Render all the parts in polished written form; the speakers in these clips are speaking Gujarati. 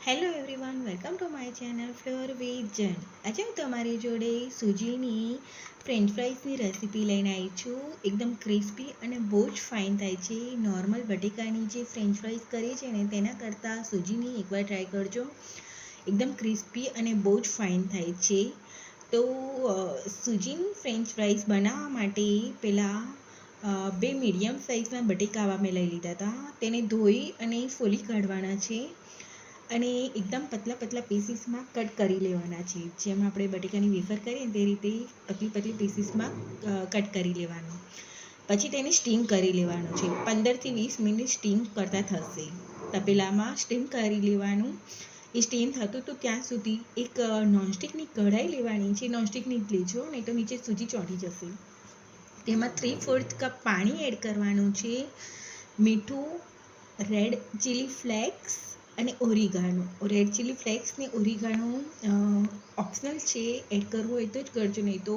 Hello everyone, welcome to my channel flavour with જન. આજે હું તમારી જોડે સૂજીની ફ્રેન્ચ ફ્રાઈઝની રેસીપી લઈને આવી છું. એકદમ ક્રિસ્પી અને બહુ જ ફાઇન થાય છે. નોર્મલ બટેકાની જે ફ્રેન્ચ ફ્રાઈઝ કરીએ છીએ ને તેના કરતાં સૂજીની એકવાર ટ્રાય કરજો. એકદમ ક્રિસ્પી અને બહુ જ ફાઇન થાય છે. તો સૂજીની ફ્રેન્ચ ફ્રાઈઝ બનાવવા માટે પહેલાં બે મીડિયમ સાઇઝના બટેકા મેં લઈ લીધા હતા. તેને ધોઈ અને ફોલી કાઢવાના છે અને એકદમ પતલા પતલા પીસીસમાં કટ કરી લેવાના છે. જેમ આપણે બટેકાની વેફર કરીએ તે રીતે પતલી પતલી પીસીસમાં કટ કરી લેવાનું. પછી તેને સ્ટીમ કરી લેવાનું છે. 15થી 20 મિનિટ સ્ટીમ કરતાં થશે. તપેલામાં સ્ટીમ કરી લેવાનું. એ સ્ટીમ થતું હતું ત્યાં સુધી એક નોનસ્ટિકની કઢાઈ લેવાની છે. નોનસ્ટિકની જ લેજો, નહીં તો નીચે સૂજી ચોંટી જશે. તેમાં 3/4 કપ પાણી એડ કરવાનું છે. મીઠું, રેડ ચીલી ફ્લેક્સ અને ઓરિગાનો. રેડ ચીલી ફ્લેક્સ ને ઓરિગાનો ઓપ્શનલ છે, એડ કરવું હોય તો જ કરજો, નહીં તો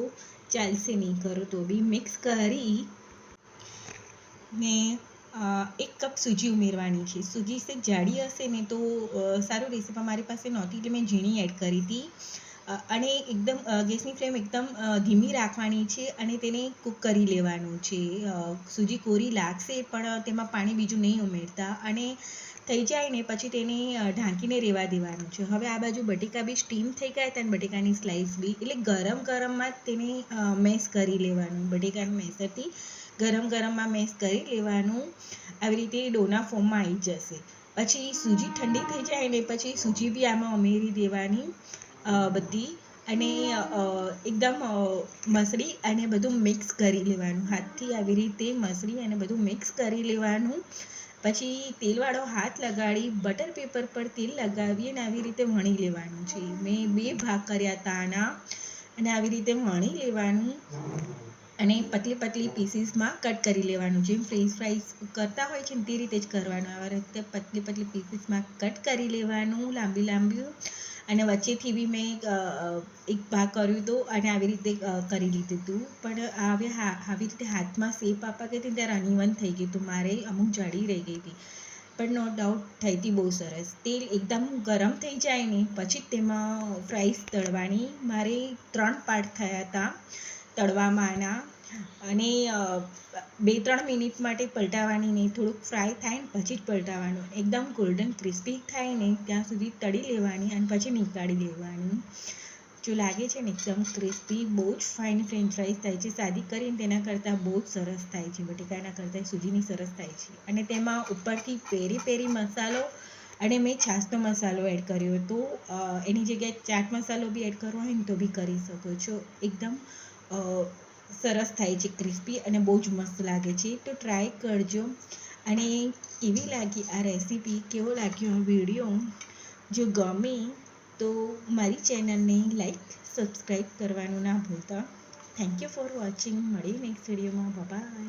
ચાલશે. નહીં કરો તો બી. મિક્સ કરી ને 1 કપ સૂજી ઉમેરવાની છે. સૂજી સેજ જાડી હશે ને તો સારું રહેશે, પણ મારી પાસે નહોતી એટલે મેં ઝીણી એડ કરી હતી. અને એકદમ ગેસની ફ્લેમ એકદમ ધીમી રાખવાની છે અને તેને કૂક કરી લેવાનું છે. સૂજી કોરી લાગશે પણ તેમાં પાણી બીજું નહીં ઉમેરતા. અને થઈ જાય ને પછી તેને ઢાંકીને રહેવા દેવાનું છે. હવે આ બાજુ બટેકા બી સ્ટીમ થઈ ગયા હતા અને બટેકાની સ્લાઇસ બી, એટલે ગરમ ગરમમાં જ તેને મેશ કરી લેવાનું. બટેકાના મેસરથી ગરમ ગરમમાં મેશ કરી લેવાનું. આવી રીતે ડોના ફોર્મમાં આવી જશે. પછી સૂજી ઠંડી થઈ જાય ને પછી સૂજી બી આમાં ઉમેરી દેવાની બધી, અને એકદમ મસળી અને બધું મિક્સ કરી લેવાનું. હાથથી આવી રીતે મસળી અને બધું મિક્સ કરી લેવાનું. પછી તેલવાળો હાથ લગાડી બટર પેપર પર તેલ લગાવી અને આવી રીતે વણી લેવાનું છે. મેં 2 ભાગ કર્યા હતા આના, અને આવી રીતે વણી લેવાનું અને પતલી પતલી પીસીસમાં કટ કરી લેવાનું. જેમ ફ્રેન્ચ ફ્રાઈઝ કરતા હોય છે ને તે રીતે જ કરવાનું. આવી રીતે પતલી પતલી પીસીસમાં કટ કરી લેવાનું, લાંબી લાંબી. અને વચ્ચેથી બી મેં એક ભાગ કર્યું હતું અને આવી રીતે કરી લીધું હતું. પણ આવી રીતે હાથમાં શેપ આપવા ગઈ હતી ત્યારે અનઇવન થઈ ગયું હતું. મારે અમુક જાડી રહી ગઈ હતી, પણ નો ડાઉટ થઈ હતી બહુ સરસ. તેલ એકદમ ગરમ થઈ જાય ને પછી તેમાં ફ્રાઈઝ તળવાની. મારે 3 પાર્ટ થયા હતા તળવામાં આના. અને 2-3 મિનિટ માટે પલટાવવાની નહીં, થોડુંક ફ્રાય થાય ને પછી જ પલટાવવાનું. એકદમ ગોલ્ડન ક્રિસ્પી થાય ને ત્યાં સુધી તળી લેવાની અને પછી નીકાળી લેવાની. જો લાગે છે ને એકદમ ક્રિસ્પી, બહુ જ ફાઇન ફ્રેન્ચ ફ્રાઈઝ થાય છે. સાદી કરીને તેના કરતાં બહુ જ સરસ થાય છે. બટેકાના કરતાં સૂજીની સરસ થાય છે. અને તેમાં ઉપરથી પેરી પેરી મસાલો અને મેં છાશનો મસાલો એડ કર્યો હતો. એની જગ્યાએ ચાટ મસાલો બી એડ કરવો હોય ને તો બી કરી શકો છો. એકદમ સરસ થાય છે, ક્રિસ્પી, અને બહુ જ મસ્ત લાગે છે. તો ટ્રાય કરજો. અને કેવી લાગી આ રેસીપી, કેવો લાગ્યો આ વિડીયો? જો ગમે તો મારી ચેનલને લાઈક, સબસ્ક્રાઈબ કરવાનું ના ભૂલતા. Thank you for watching. મળીએ નેક્સ્ટ વિડીયોમાં. બાય.